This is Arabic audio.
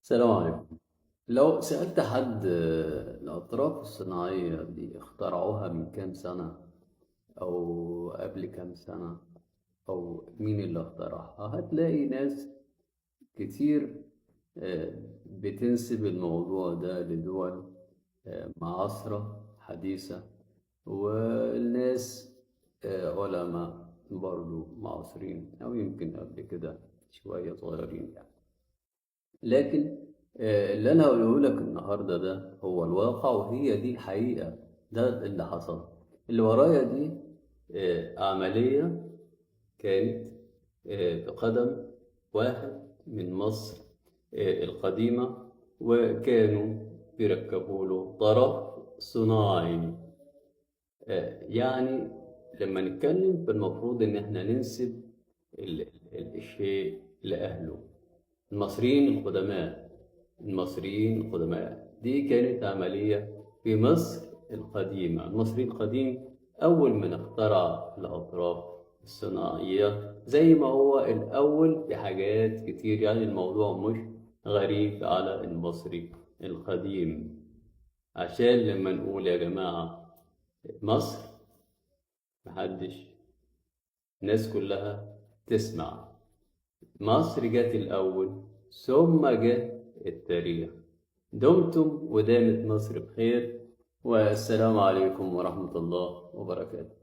السلام عليكم. لو سألت حد الأطراف الصناعية دي اخترعوها من كام سنة أو قبل كام سنة أو مين اللي اخترعها، هتلاقي ناس كتير بتنسب الموضوع ده لدول معاصرة حديثة، والناس علماء برضو معاصرين أو يمكن قبل كده شوية صغيرين يعني. لكن اللي انا هقوله لك النهارده ده هو الواقع، وهي دي حقيقة. ده اللي حصل. اللي ورايا دي عملية كانت بقدم واحد من مصر القديمة، وكانوا بيركبوا له طرف صناعي. يعني لما نتكلم فالمفروض ان احنا ننسب الشيء لأهله. المصريين القدماء دي كانت عملية في مصر القديمة. المصري القديم أول من اخترع الأطراف الصناعية، زي ما هو الأول في حاجات كتير، يعني الموضوع مش غريب على المصري القديم. عشان لما نقول يا جماعة مصر، محدش، الناس كلها تسمع. مصر جت الأول ثم جه التاريخ. دمتم ودامت مصر بخير، والسلام عليكم ورحمة الله وبركاته.